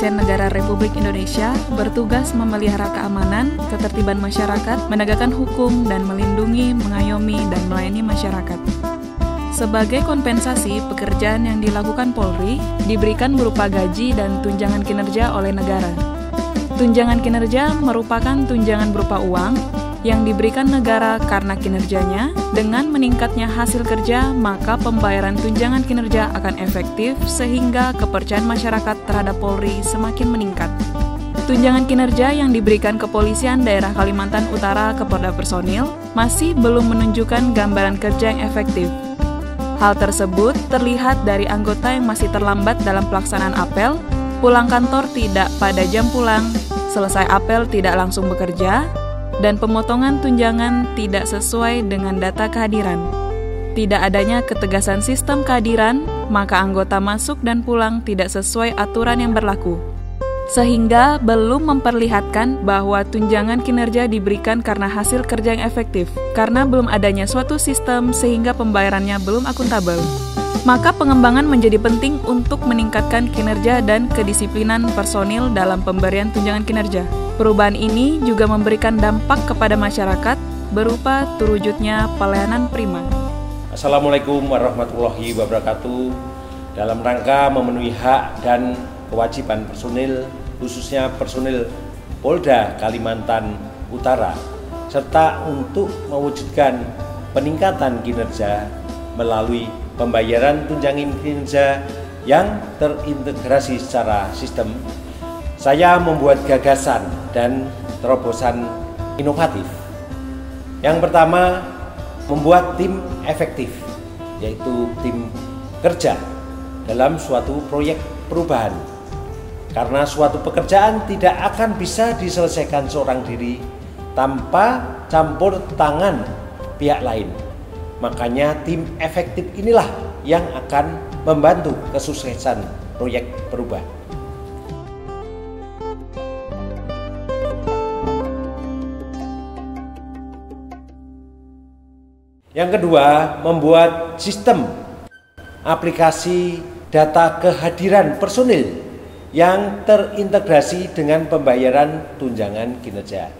Kepolisian Negara Republik Indonesia bertugas memelihara keamanan, ketertiban masyarakat, menegakkan hukum, dan melindungi, mengayomi, dan melayani masyarakat. Sebagai kompensasi, pekerjaan yang dilakukan Polri diberikan berupa gaji dan tunjangan kinerja oleh negara. Tunjangan kinerja merupakan tunjangan berupa uang yang diberikan negara karena kinerjanya. Dengan meningkatnya hasil kerja, maka pembayaran tunjangan kinerja akan efektif sehingga kepercayaan masyarakat terhadap Polri semakin meningkat. Tunjangan kinerja yang diberikan Kepolisian Daerah Kalimantan Utara kepada personil masih belum menunjukkan gambaran kerja yang efektif. Hal tersebut terlihat dari anggota yang masih terlambat dalam pelaksanaan apel, pulang kantor tidak pada jam pulang, selesai apel tidak langsung bekerja, dan pemotongan tunjangan tidak sesuai dengan data kehadiran. Tidak adanya ketegasan sistem kehadiran, maka anggota masuk dan pulang tidak sesuai aturan yang berlaku, sehingga belum memperlihatkan bahwa tunjangan kinerja diberikan karena hasil kerja yang efektif, karena belum adanya suatu sistem sehingga pembayarannya belum akuntabel. Maka pengembangan menjadi penting untuk meningkatkan kinerja dan kedisiplinan personil dalam pemberian tunjangan kinerja. Perubahan ini juga memberikan dampak kepada masyarakat berupa terwujudnya pelayanan prima. Assalamualaikum warahmatullahi wabarakatuh. Dalam rangka memenuhi hak dan kewajiban personil, khususnya personil Polda Kalimantan Utara, serta untuk mewujudkan peningkatan kinerja melalui pembayaran tunjangan kinerja yang terintegrasi secara sistem, saya membuat gagasan dan terobosan inovatif. Yang pertama, membuat tim efektif, yaitu tim kerja dalam suatu proyek perubahan. Karena suatu pekerjaan tidak akan bisa diselesaikan seorang diri tanpa campur tangan pihak lain. Makanya tim efektif inilah yang akan membantu kesuksesan proyek perubahan. Yang kedua, membuat sistem aplikasi data kehadiran personil yang terintegrasi dengan pembayaran tunjangan kinerja.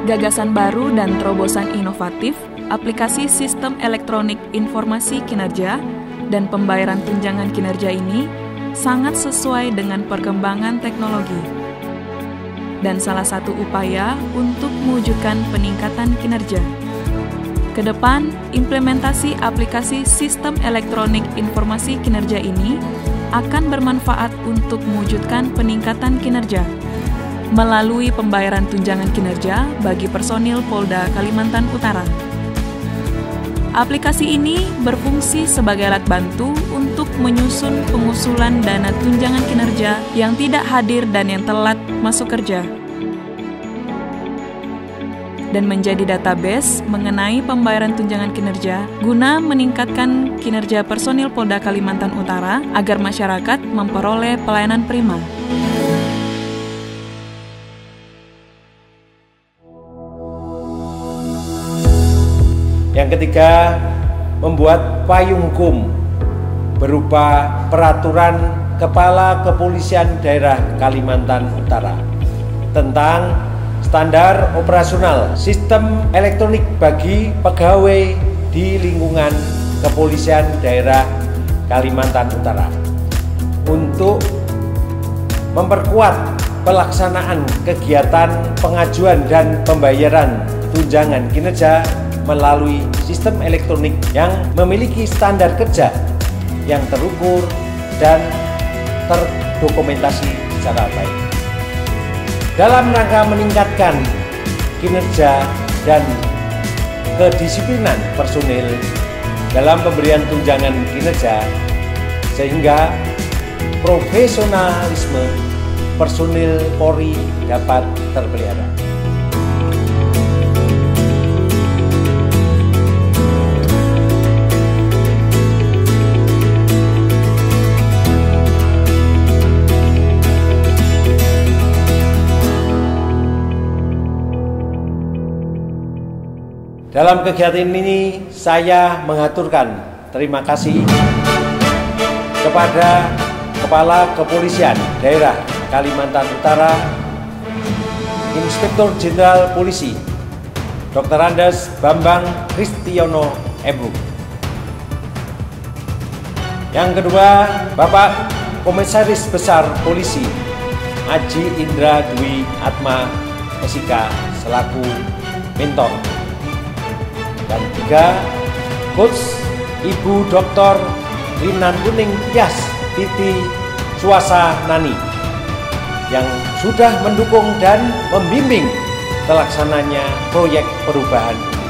Gagasan baru dan terobosan inovatif, aplikasi sistem elektronik informasi kinerja dan pembayaran tunjangan kinerja ini sangat sesuai dengan perkembangan teknologi dan salah satu upaya untuk mewujudkan peningkatan kinerja. Kedepan, implementasi aplikasi sistem elektronik informasi kinerja ini akan bermanfaat untuk mewujudkan peningkatan kinerja melalui pembayaran tunjangan kinerja bagi personil Polda Kalimantan Utara. Aplikasi ini berfungsi sebagai alat bantu untuk menyusun pengusulan dana tunjangan kinerja yang tidak hadir dan yang telat masuk kerja, dan menjadi database mengenai pembayaran tunjangan kinerja guna meningkatkan kinerja personil Polda Kalimantan Utara agar masyarakat memperoleh pelayanan prima. Yang ketiga, membuat payung hukum berupa peraturan Kepala Kepolisian Daerah Kalimantan Utara tentang standar operasional sistem elektronik bagi pegawai di lingkungan Kepolisian Daerah Kalimantan Utara untuk memperkuat pelaksanaan kegiatan pengajuan dan pembayaran tunjangan kinerja melalui sistem elektronik yang memiliki standar kerja yang terukur dan terdokumentasi secara baik. Dalam rangka meningkatkan kinerja dan kedisiplinan personil dalam pemberian tunjangan kinerja, sehingga profesionalisme personil Polri dapat terpelihara. Dalam kegiatan ini saya mengaturkan terima kasih kepada Kepala Kepolisian Daerah Kalimantan Utara, Inspektur Jenderal Polisi Dr. Andes Bambang Kristiono MH. Yang kedua, Bapak Komisaris Besar Polisi Aji Indra Dwi Atma SIK selaku mentor. Dan tiga, Coach Ibu Dr. Rinan Kuning Tias Titi Suasa Nani yang sudah mendukung dan membimbing terlaksananya proyek perubahan ini.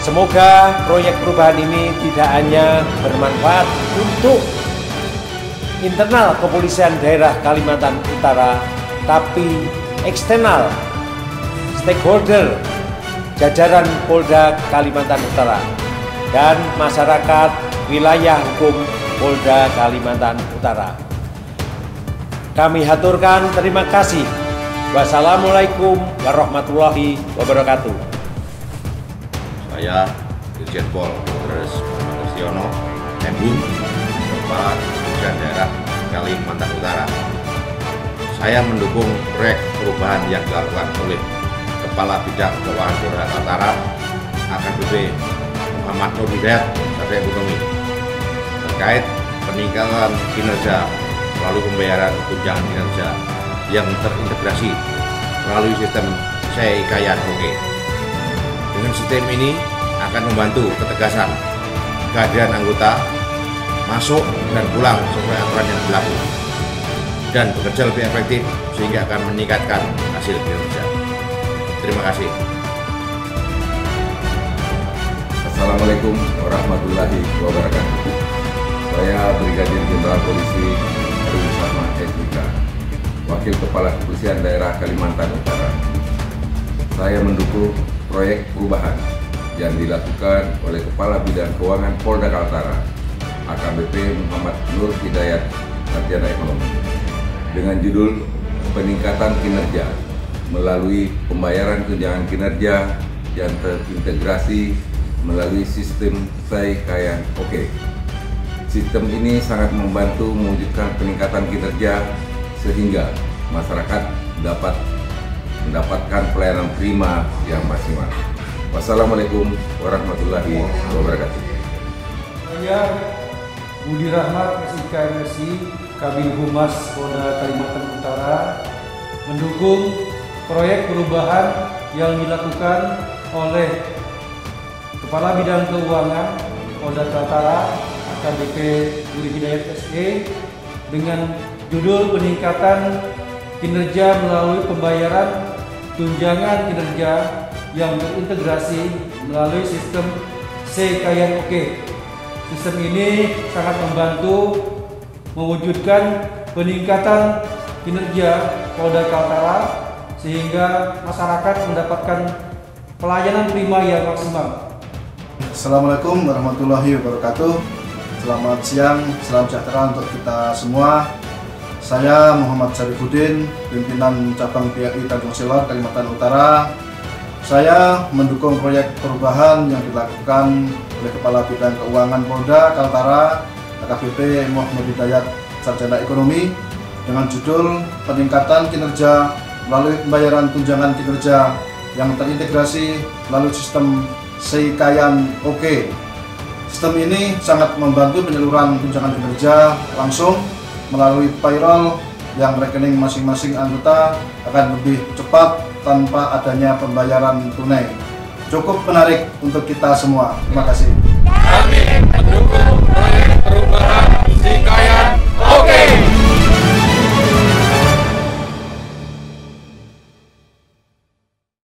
Semoga proyek perubahan ini tidak hanya bermanfaat untuk internal kepolisian daerah Kalimantan Utara, tapi eksternal stakeholder jajaran Polda Kalimantan Utara dan masyarakat wilayah hukum Polda Kalimantan Utara. Kami haturkan terima kasih. Wassalamualaikum warahmatullahi wabarakatuh. Saya Dirjen Pol Kristiono MH, Kepala Kepolisian Daerah Kalimantan Utara. Saya mendukung proyek perubahan yang dilakukan oleh Kepala Bidang Keuangan Polda Kaltara AKBP Muhammad Nur Hidayat Satria Ekonomi terkait peningkatan kinerja melalui pembayaran tunjangan kinerja yang terintegrasi melalui sistem SEIKAYAN OK. Dengan sistem ini akan membantu ketegasan kehadiran anggota masuk dan pulang sesuai aturan yang berlaku dan bekerja lebih efektif sehingga akan meningkatkan hasil kinerja. Terima kasih. Assalamualaikum warahmatullahi wabarakatuh. Saya Brigadir Jenderal Polisi Heru Sarma SIK, Wakil Kepala Kepolisian Daerah Kalimantan Utara. Saya mendukung proyek perubahan yang dilakukan oleh Kepala Bidang Keuangan Polda Kaltara AKBP Muhammad Nur Hidayat Satria Ekonomi dengan judul peningkatan kinerja melalui pembayaran tunjangan kinerja yang terintegrasi melalui sistem SEIKAYAN OK. Sistem ini sangat membantu mewujudkan peningkatan kinerja sehingga masyarakat dapat mendapatkan pelayanan prima yang maksimal. Wassalamualaikum warahmatullahi wabarakatuh. Saya Budi Rahmat SIK MSI Kabin Humas Polda Kalimantan Utara mendukung proyek perubahan yang dilakukan oleh Kepala Bidang Keuangan Polda Kaltara AKBP Nur Hidayat SE dengan judul peningkatan kinerja melalui pembayaran tunjangan kinerja yang terintegrasi melalui sistem SEIKAYAN OK. Sistem ini sangat membantu mewujudkan peningkatan kinerja Polda Kaltara sehingga masyarakat mendapatkan pelayanan prima yang maksimal. Assalamualaikum warahmatullahi wabarakatuh. Selamat siang, salam sejahtera untuk kita semua. Saya Muhammad Syarifuddin, pimpinan cabang BRI Tanjung Sewar, Kalimantan Utara. Saya mendukung proyek perubahan yang dilakukan oleh Kepala Bidang Keuangan Polda Kaltara AKBP Muhammad Nur Hidayat Sarjana Ekonomi dengan judul peningkatan kinerja melalui pembayaran tunjangan kinerja yang terintegrasi melalui sistem SEIKAYAN OK. Sistem ini sangat membantu penyaluran tunjangan kinerja langsung melalui payroll yang rekening masing-masing anggota akan lebih cepat tanpa adanya pembayaran tunai. Cukup menarik untuk kita semua. Terima kasih. Kami mendukung proyek perubahan SEIKAYAN OK.